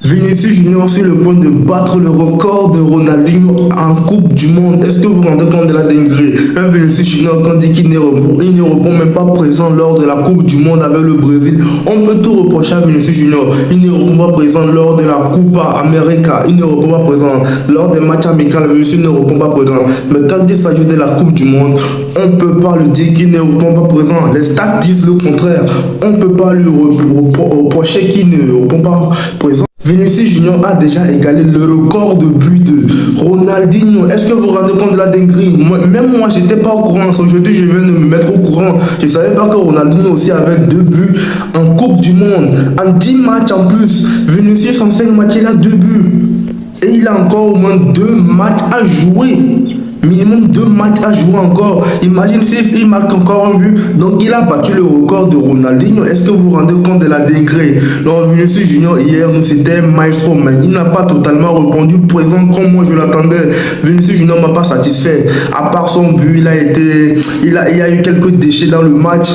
Vinicius Junior sur le point de battre le record de Ronaldinho en Coupe du Monde. Est-ce que vous vous rendez compte de la dinguerie? Un Vinicius Junior quand dit qu'il ne répond même pas présent lors de la Coupe du Monde avec le Brésil. On peut tout reprocher à Vinicius Junior. Il ne répond pas présent lors de la Copa América. Il ne répond pas présent lors des matchs amicaux. Vinicius ne répond pas présent. Mais quand il s'agit de la Coupe du Monde, on ne peut pas lui dire qu'il ne répond pas présent. Les stats disent le contraire. On ne peut pas lui reprocher qu'il ne répond pas présent. Vinicius Junior a déjà égalé le record de but de Ronaldinho. Est-ce que vous vous rendez compte de la dinguerie? Même moi, j'étais pas au courant. Aujourd'hui, je viens de me mettre au courant. Je savais pas que Ronaldinho aussi avait 2 buts en Coupe du Monde. En 10 matchs en plus. Vinicius en 5 matchs, il a 2 buts. Et il a encore au moins 2 matchs à jouer. Minimum 2 matchs à jouer encore. Imagine s'il marque encore un but. Donc il a battu le record de Ronaldinho. Est-ce que vous vous rendez compte de la dinguerie? Donc Vinicius Junior hier, c'était un maestro, mais il n'a pas totalement répondu présent comme moi je l'attendais. Vinicius Junior m'a pas satisfait. À part son but, il y a eu quelques déchets dans le match.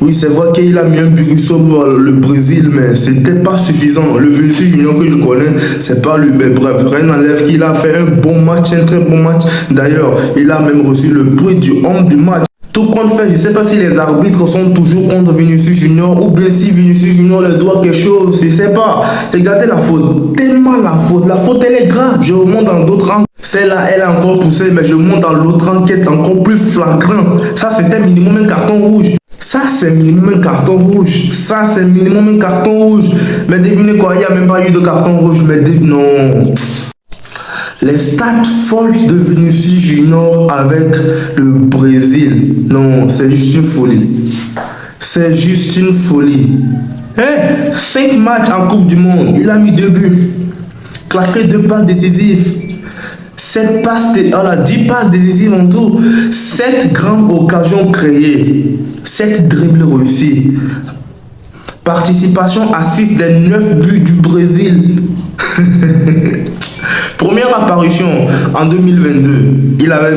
Oui, c'est vrai qu'il a mis un but sur le Brésil, mais c'était pas suffisant. Le Vinicius Junior que je connais, c'est pas lui. Mais bref, rien n'enlève qu'il a fait un bon match, un très bon match. D'ailleurs, il a même reçu le prix du homme du match. Tout compte fait, je ne sais pas si les arbitres sont toujours contre Vinicius Junior ou bien si Vinicius Junior leur doit quelque chose, je ne sais pas. Regardez la faute, tellement la faute elle est grave. Je remonte dans d'autres angles. Celle-là, elle est encore poussée, mais je monte dans l'autre angle qui est encore plus flagrant. Ça, c'était minimum un carton rouge. Ça, c'est minimum un carton rouge. Ça, c'est minimum un carton rouge. Mais devinez quoi, il n'y a même pas eu de carton rouge. Mais non. Les stats folles de Vinicius Junior avec le Brésil. Non, c'est juste une folie. C'est juste une folie. 5 matchs en Coupe du Monde. Il a mis 2 buts. Claqué 2 passes décisives. 10 passes décisives en tout. 7 grandes occasions créées. 7 dribbles réussis. Participation à 6 des 9 buts du Brésil. Première apparition en 2022. Il avait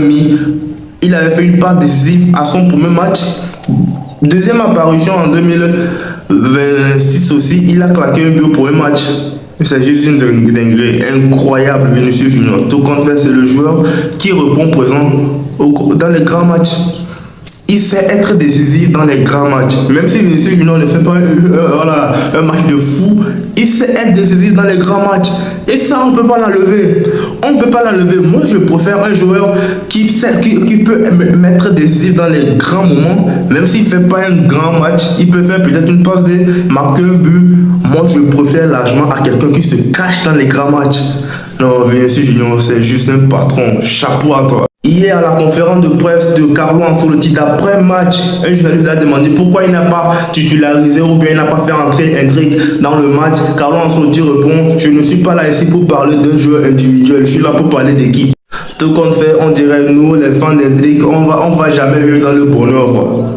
fait une passe décisive à son premier match. Deuxième apparition en 2026 aussi. Il a claqué un but au premier match. C'est juste une dinguerie incroyable, Vinicius Junior. Tout compte fait, c'est le joueur qui répond présent dans les grands matchs. Il sait être décisif dans les grands matchs. Même si Vinicius Junior ne fait pas un match de fou, il sait être décisif dans les grands matchs. Et ça, on ne peut pas l'enlever. On ne peut pas l'enlever. Moi, je préfère un joueur qui peut mettre décisif dans les grands moments. Même s'il ne fait pas un grand match, il peut faire peut-être une passe de marquer un but. Moi, je préfère largement à quelqu'un qui se cache dans les grands matchs. Non, Vinicius Junior, c'est juste un patron. Chapeau à toi. Hier, à la conférence de presse de Carlo Ancelotti d'après match, un journaliste a demandé pourquoi il n'a pas titularisé ou bien il n'a pas fait entrer Endrick dans le match. Carlo Ancelotti répond: je ne suis pas là ici pour parler d'un joueur individuel, je suis là pour parler d'équipe. Tout compte fait, on dirait nous, les fans d'Endrick, on va jamais vivre dans le bonheur, quoi.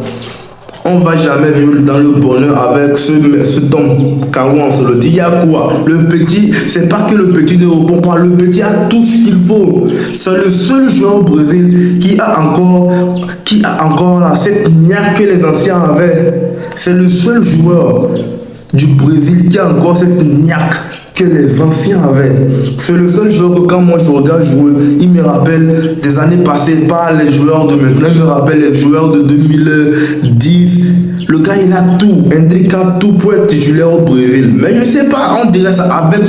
On va jamais vivre dans le bonheur avec ce Tom Carlo Ancelotti. Il y a quoi? Le petit, c'est pas que le petit ne répond pas, le petit a tout ce qu'il faut. C'est le seul joueur au Brésil qui a encore cette niaque que les anciens avaient. C'est le seul joueur du Brésil qui a encore cette niaque que les anciens avaient. C'est le seul joueur que quand moi je regarde jouer, il me rappelle des années passées, pas les joueurs de maintenant, il me rappelle les joueurs de 2010. Le gars il a tout, Endrick a tout pour être titulaire au Brésil. Mais je sais pas, on dirait ça avec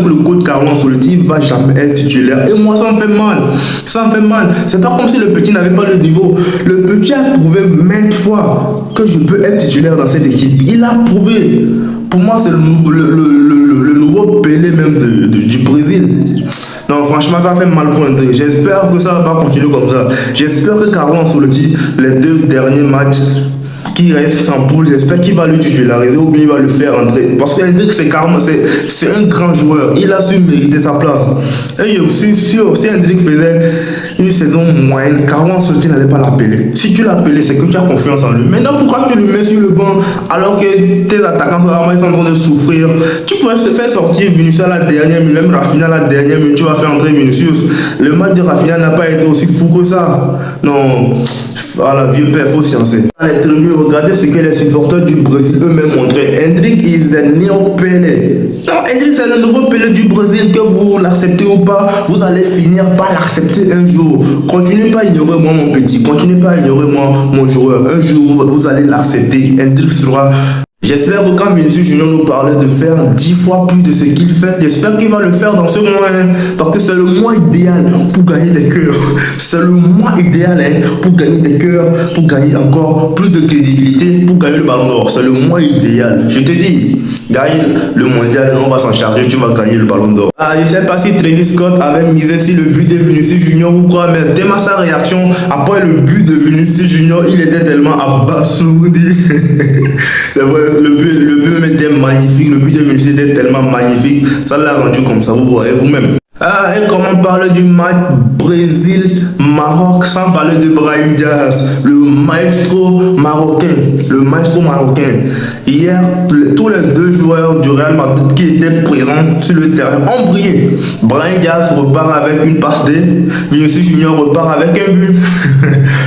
le coach Carlo Ancelotti, il va jamais être titulaire. Et moi ça me fait mal. Ça me fait mal. C'est pas comme si le petit n'avait pas le niveau. Le petit a prouvé maintes fois que je peux être titulaire dans cette équipe. Il a prouvé. Pour moi, c'est le nouveau Pelé même du Brésil. Non, franchement, ça fait mal pour Endrick. J'espère que ça va pas continuer comme ça. J'espère que Carlo Ancelotti, les 2 derniers matchs qui restent en poule, j'espère qu'il va le titulariser ou bien il va le faire entrer. Parce que Endrick, c'est un grand joueur. Il a su mériter sa place. Et je suis sûr, si Endrick faisait une saison moyenne, Carlo Ancelotti n'allait pas l'appeler. Si tu l'appelais, c'est que tu as confiance en lui. Maintenant, pourquoi tu le mets sur le banc alors que tes attaquants sont en train de souffrir? Tu pourrais se faire sortir Vinicius à la dernière minute, même Rafinha à la dernière minute, tu vas faire entrer Vinicius. Le match de Rafinha n'a pas été aussi fou que ça. Non. Voilà, vieux père, faut sciencer. Les tribunes, regardez ce que les supporters du Brésil eux-mêmes montraient. Endrick is the new Pelé. Non, Endrick, c'est le nouveau Pelé du Brésil, que vous l'acceptez ou pas, vous allez finir par l'accepter un jour. Continuez pas à ignorer moi mon petit, continuez pas à ignorer moi mon joueur. Un jour, vous allez l'accepter. Endrick sera... J'espère que quand Vinicius Junior nous parlait de faire 10 fois plus de ce qu'il fait, j'espère qu'il va le faire dans ce mois, hein, parce que c'est le mois idéal pour gagner des cœurs. C'est le mois idéal pour gagner des cœurs, pour gagner encore plus de crédibilité, pour gagner le ballon d'or. C'est le mois idéal. Je te dis, gagne le mondial, on va s'en charger, tu vas gagner le ballon d'or. Ah, je sais pas si Travis Scott avait misé sur le but de Vinicius Junior ou quoi, mais dès sa réaction après le but de Vinicius Junior, il était tellement abasourdi. C'est vrai. Le but même était magnifique, le but de Vinicius était tellement magnifique, ça l'a rendu comme ça, vous voyez vous-même. Ah, et comment parler du match Brésil-Maroc sans parler de Brahim Diaz, le maestro marocain, Hier, tous les deux joueurs du Real Madrid qui étaient présents sur le terrain ont brillé. Brahim Diaz repart avec une passe D, Vinicius Junior repart avec un but.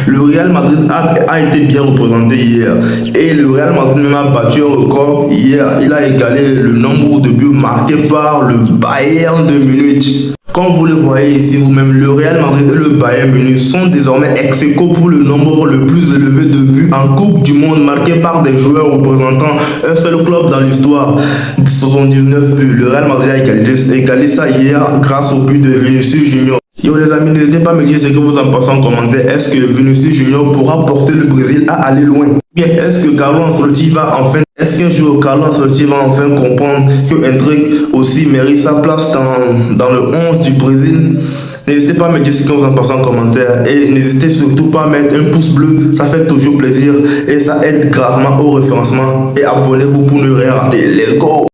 Le Real Madrid a été bien représenté hier. Et le Real Madrid même a battu un record hier. Il a égalé le nombre de buts marqués par le Bayern de Munich. Comme vous le voyez ici vous-même, le Real Madrid et le Bayern Munich sont désormais ex-aequo pour le nombre le plus élevé de buts en Coupe du Monde marqués par des joueurs représentant un seul club dans l'histoire. 79 buts. Le Real Madrid a égalé ça hier grâce au but de Vinicius Junior. Yo les amis, n'hésitez pas à me dire ce que vous en pensez en commentaire. Est-ce que Vinicius Junior pourra porter le Brésil à aller loin? Bien, est-ce que Carlo Ancelotti va enfin, est-ce qu'un jour Carlo Ancelotti va enfin comprendre que Endrick aussi mérite sa place dans le 11 du Brésil? N'hésitez pas à me dire ce que vous en pensez en commentaire et n'hésitez surtout pas à mettre un pouce bleu, ça fait toujours plaisir et ça aide gravement au référencement et abonnez-vous pour ne rien rater. Let's go!